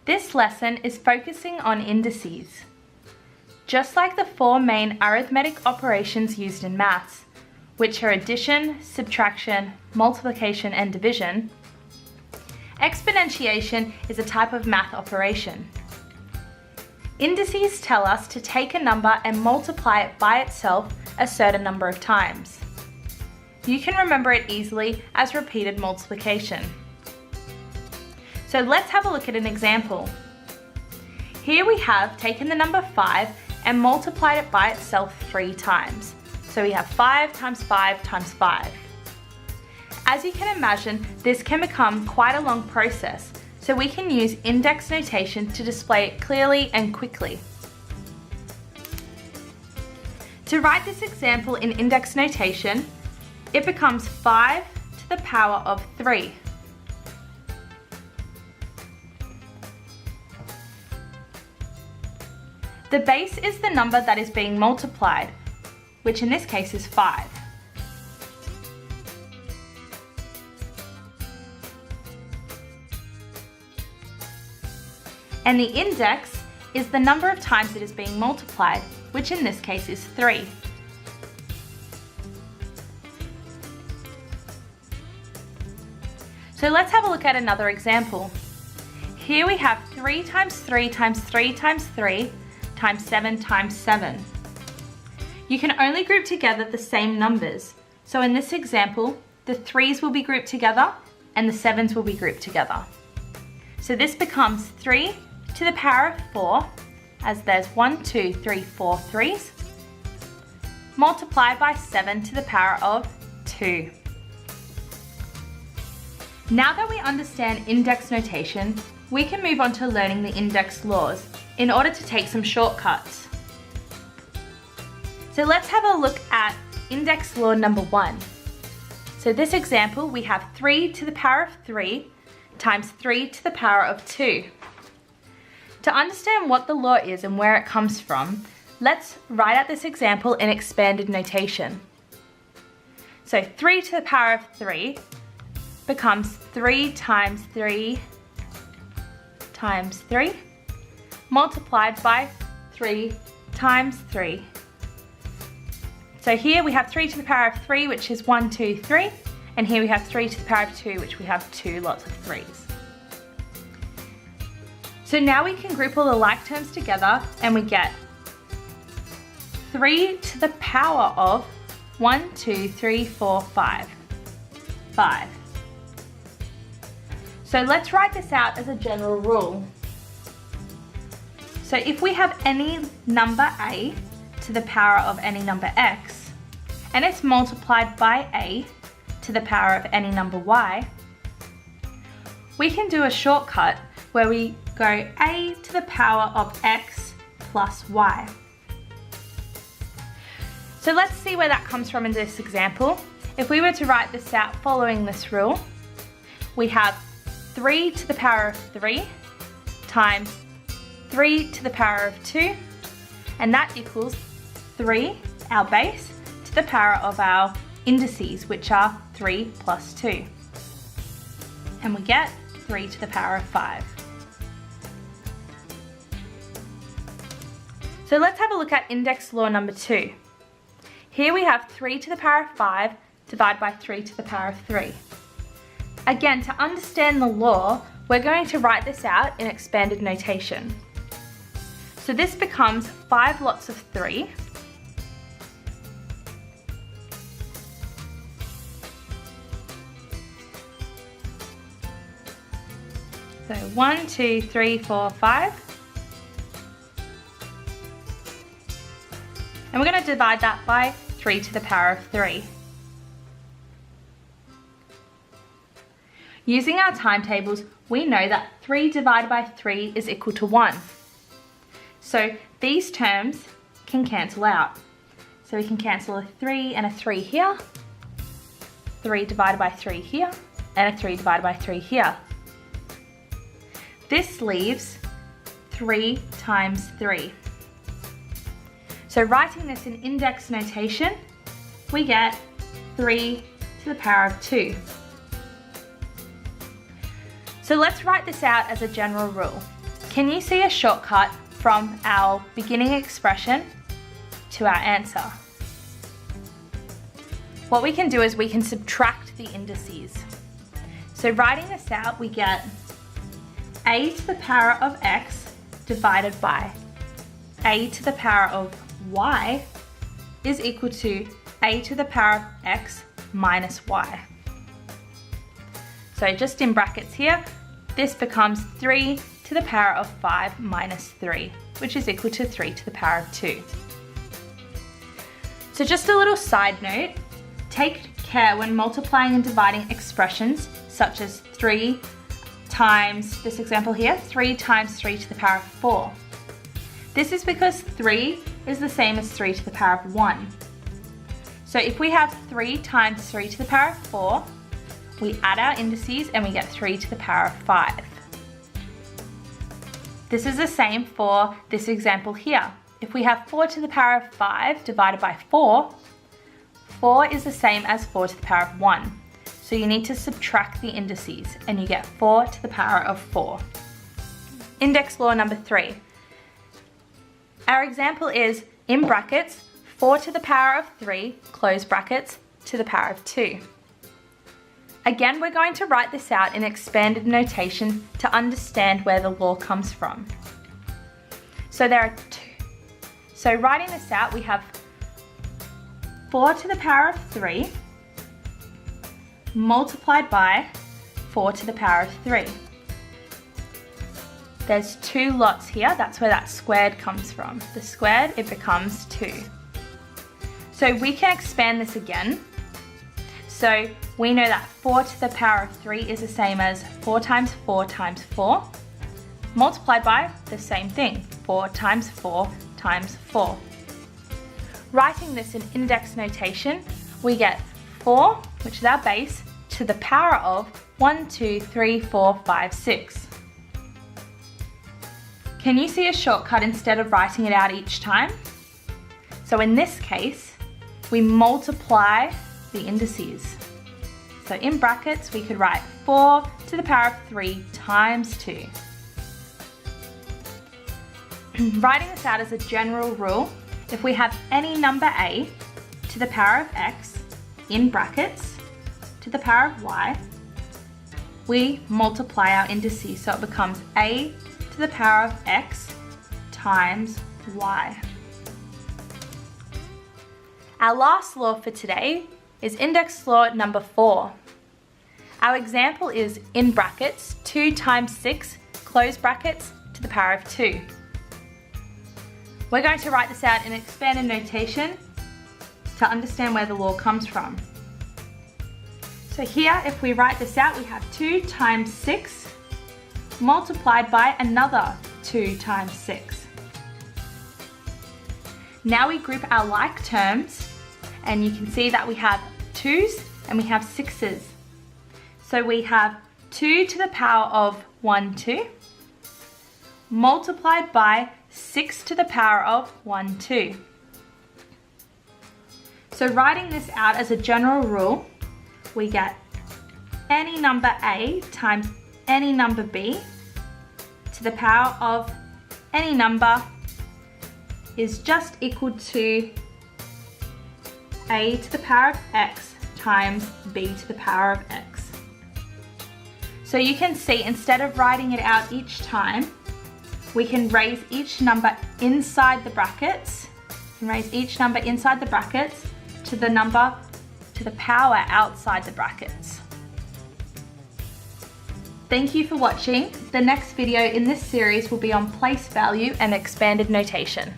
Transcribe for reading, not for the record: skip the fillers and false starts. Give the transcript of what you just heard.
This lesson is focusing on indices. Just like the four main arithmetic operations used in maths, which are addition, subtraction, multiplication, and division, exponentiation is a type of math operation. Indices tell us to take a number and multiply it by itself a certain number of times. You can remember it easily as repeated multiplication. So let's have a look at an example. Here we have taken the number 5 and multiplied it by itself 3 times. So we have 5 times 5 times 5. As you can imagine, this can become quite a long process, so we can use index notation to display it clearly and quickly. To write this example in index notation, it becomes 5 to the power of 3. The base is the number that is being multiplied, which in this case is 5. And the index is the number of times it is being multiplied, which in this case is 3. So let's have a look at another example. Here we have 3 times 3 times 3 times 3 times 7 times 7. You can only group together the same numbers. So in this example, the 3's will be grouped together and the 7's will be grouped together. So this becomes 3 to the power of 4, as there's 1, 2, 3, 4 3's, multiplied by 7 to the power of 2. Now that we understand index notation, we can move on to learning the index laws in order to take some shortcuts. So let's have a look at index law number 1. So this example, we have 3 to the power of 3 times 3 to the power of 2. To understand what the law is and where it comes from, let's write out this example in expanded notation. So 3 to the power of 3 becomes 3 times 3 times 3 multiplied by 3 times 3. So here we have 3 to the power of 3, which is 1, 2, 3, and here we have 3 to the power of 2, which we have 2 lots of 3's. So now we can group all the like terms together and we get 3 to the power of 1, 2, 3, 4, 5. 5. So let's write this out as a general rule. So if we have any number a to the power of any number x, and it's multiplied by a to the power of any number y, we can do a shortcut where we go a to the power of x plus y. So let's see where that comes from in this example. If we were to write this out following this rule, we have 3 to the power of 3 times 3 to the power of 2, and that equals 3, our base, to the power of our indices, which are 3 plus 2. And we get 3 to the power of 5. So let's have a look at index law number 2. Here we have 3 to the power of 5 divided by 3 to the power of 3. Again, to understand the law, we're going to write this out in expanded notation. So this becomes 5 lots of 3. So 1, 2, 3, 4, 5. And we're going to divide that by 3 to the power of 3. Using our timetables, we know that 3 divided by 3 is equal to 1. So these terms can cancel out. So we can cancel a 3 and a 3 here, 3 divided by 3 here, and a 3 divided by 3 here. This leaves 3 times 3. So writing this in index notation, we get 3 to the power of 2. So let's write this out as a general rule. Can you see a shortcut from our beginning expression to our answer? What we can do is we can subtract the indices. So writing this out, we get a to the power of x divided by a to the power of y is equal to a to the power of x minus y. So just in brackets here, this becomes 3 to the power of 5 minus 3, which is equal to 3 to the power of 2. So just a little side note, take care when multiplying and dividing expressions such as 3 times, this example here, 3 times 3 to the power of 4. This is because 3 is the same as 3 to the power of 1. So if we have 3 times 3 to the power of 4, we add our indices and we get 3 to the power of 5. This is the same for this example here. If we have 4 to the power of 5 divided by 4, 4 is the same as 4 to the power of 1. So you need to subtract the indices and you get 4 to the power of 4. Index law number 3. Our example is, in brackets, 4 to the power of 3, close brackets, to the power of 2. Again, we're going to write this out in expanded notation to understand where the law comes from. So there are two. So writing this out, we have 4 to the power of 3 multiplied by 4 to the power of 3. There's 2 lots here, that's where that squared comes from. The squared, it becomes 2. So we can expand this again. So we know that 4 to the power of 3 is the same as 4 times 4 times 4, multiplied by the same thing, 4 times 4 times 4. Writing this in index notation, we get 4, which is our base, to the power of 1, 2, 3, 4, 5, 6. Can you see a shortcut instead of writing it out each time? So in this case, we multiply the indices. So in brackets, we could write 4 to the power of 3 times 2. Writing this out as a general rule, if we have any number a to the power of x in brackets to the power of y, we multiply our indices, so it becomes a to the power of x times y. Our last law for today is index law number 4. Our example is, in brackets, 2 times 6, close brackets, to the power of 2. We're going to write this out in expanded notation to understand where the law comes from. So here, if we write this out, we have 2 times 6 multiplied by another 2 times 6. Now we group our like terms, and you can see that we have 2's and we have 6's. So we have 2 to the power of 1, 2, multiplied by 6 to the power of 1, 2. So writing this out as a general rule, we get any number a times any number b to the power of any number is just equal to a to the power of x times b to the power of x. So you can see, instead of writing it out each time, we can raise each number inside the brackets, to the number to the power outside the brackets. Thank you for watching. The next video in this series will be on place value and expanded notation.